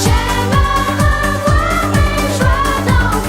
J'aime revoir mes joies d'enfant.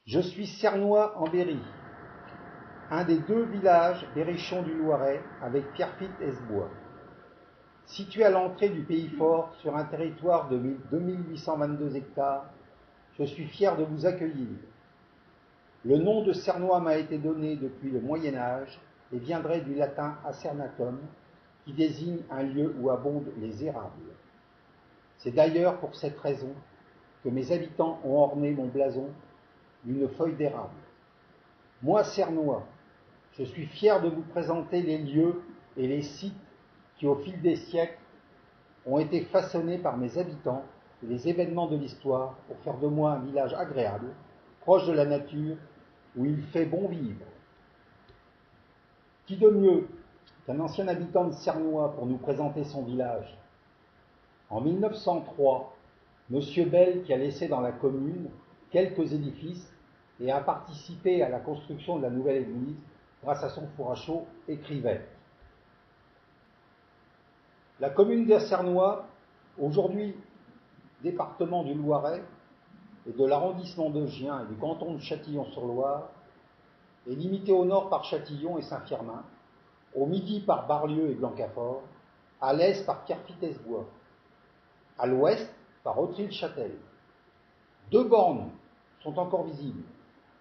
Je suis Cernois en Berry, un des deux villages berrichons du Loiret avec Pierrefitte-Esbois. Situé à l'entrée du Pays Fort sur un territoire de 2822 hectares, je suis fier de vous accueillir. Le nom de Cernois m'a été donné depuis le Moyen-Âge et viendrait du latin acernatum, qui désigne un lieu où abondent les érables. C'est d'ailleurs pour cette raison que mes habitants ont orné mon blason d'une feuille d'érable. Moi, Cernois, je suis fier de vous présenter les lieux et les sites qui, au fil des siècles, ont été façonnés par mes habitants et les événements de l'histoire pour faire de moi un village agréable, proche de la nature, où il fait bon vivre. Qui de mieux qu'un ancien habitant de Cernois pour nous présenter son village? En 1903, M. Bell, qui a laissé dans la commune quelques édifices et a participé à la construction de la nouvelle église grâce à son four à chaud, écrivait: La commune de Cernois, aujourd'hui département du Loiret et de l'arrondissement de Gien et du canton de Châtillon-sur-Loire, est limitée au nord par Châtillon et Saint-Firmin, au midi par Barlieu et Blancafort, à l'est par Pierrefitte-Esbois, à l'ouest par Autry-le-Châtel. Deux bornes sont encore visibles,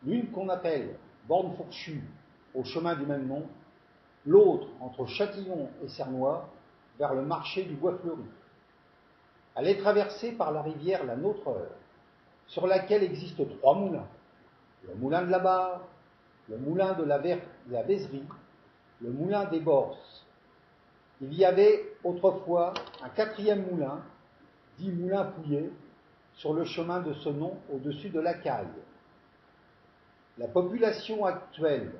l'une qu'on appelle borne fourchue au chemin du même nom, l'autre entre Châtillon et Cernois vers le marché du Bois Fleuri. Elle est traversée par la rivière la Nautreur, sur laquelle existent trois moulins: le moulin de la Barre, le moulin de la Vézerie, le moulin des Borses. Il y avait autrefois un quatrième moulin, dit moulin Pouillet, sur le chemin de ce nom au-dessus de la Caille. La population actuelle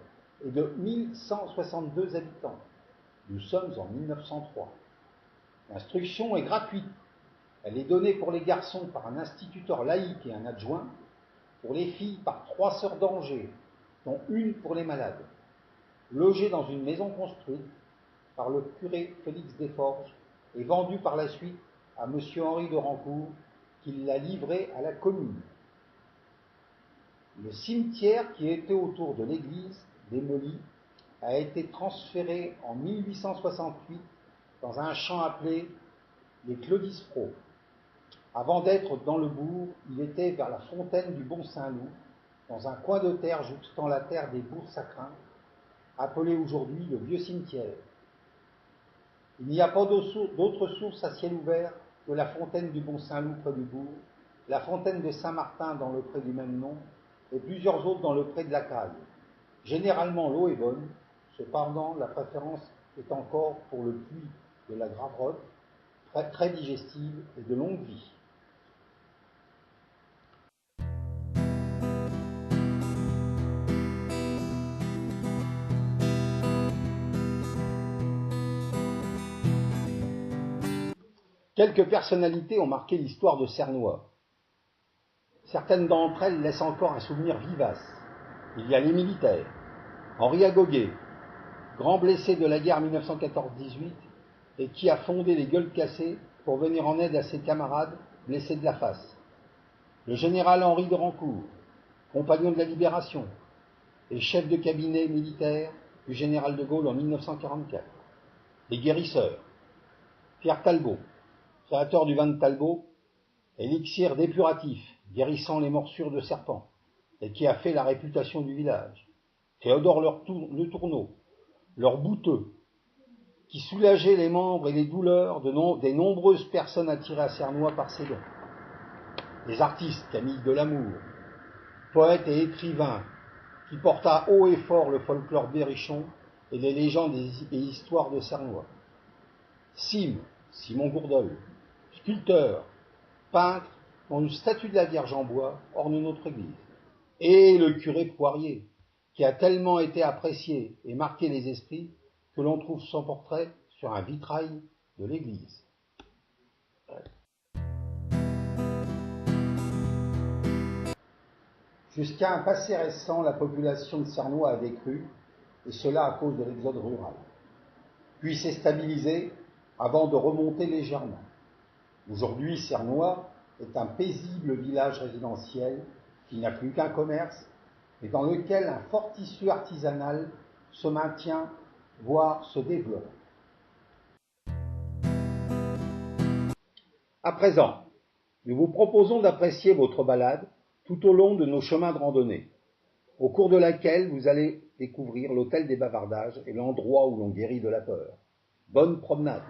est de 1162 habitants. Nous sommes en 1903. L'instruction est gratuite. Elle est donnée pour les garçons par un instituteur laïque et un adjoint, pour les filles par 3 sœurs d'Angers, dont une pour les malades, logée dans une maison construite par le curé Félix Desforges et vendue par la suite à M. Henri de Rancourt, qui l'a livrée à la commune. Le cimetière qui était autour de l'église, démoli, a été transféré en 1868 dans un champ appelé les Claudisfros. Avant d'être dans le bourg, il était vers la fontaine du Bon-Saint-Loup, dans un coin de terre jouxtant la terre des Bourgs-Sacrins, appelé aujourd'hui le Vieux Cimetière. Il n'y a pas d'autre source à ciel ouvert que la fontaine du Bon-Saint-Loup près du bourg, la fontaine de Saint-Martin dans le pré du même nom, et plusieurs autres dans le pré de la Caille. Généralement, l'eau est bonne, cependant, la préférence est encore pour le puits de la Graverotte, très digestive et de longue vie. Quelques personnalités ont marqué l'histoire de Cernois. Certaines d'entre elles laissent encore un souvenir vivace. Il y a les militaires. Henri Agoguet, grand blessé de la guerre 1914-18 et qui a fondé les Gueules Cassées pour venir en aide à ses camarades blessés de la face. Le général Henri de Rancourt, compagnon de la Libération et chef de cabinet militaire du général de Gaulle en 1944. Les guérisseurs. Pierre Talbot, créateur du vin de Talbot, élixir dépuratif, guérissant les morsures de serpents, et qui a fait la réputation du village. Théodore Le Tourneau, leur bouteux, qui soulageait les membres et les douleurs des nombreuses personnes attirées à Cernois par ses dons. Les artistes, Camille Delamour, poète et écrivain, qui porta haut et fort le folklore berrichon et les légendes et histoires de Cernois. Simon Gourdol, sculpteur, peintre, dont une statue de la Vierge en bois orne notre église. Et le curé Poirier, qui a tellement été apprécié et marqué les esprits que l'on trouve son portrait sur un vitrail de l'église. Jusqu'à un passé récent, la population de Cernois a décru, et cela à cause de l'exode rural. Puis s'est stabilisée avant de remonter légèrement. Aujourd'hui, Cernois est un paisible village résidentiel qui n'a plus qu'un commerce et dans lequel un fort tissu artisanal se maintient, voire se développe. À présent, nous vous proposons d'apprécier votre balade tout au long de nos chemins de randonnée, au cours de laquelle vous allez découvrir l'hôtel des bavardages et l'endroit où l'on guérit de la peur. Bonne promenade!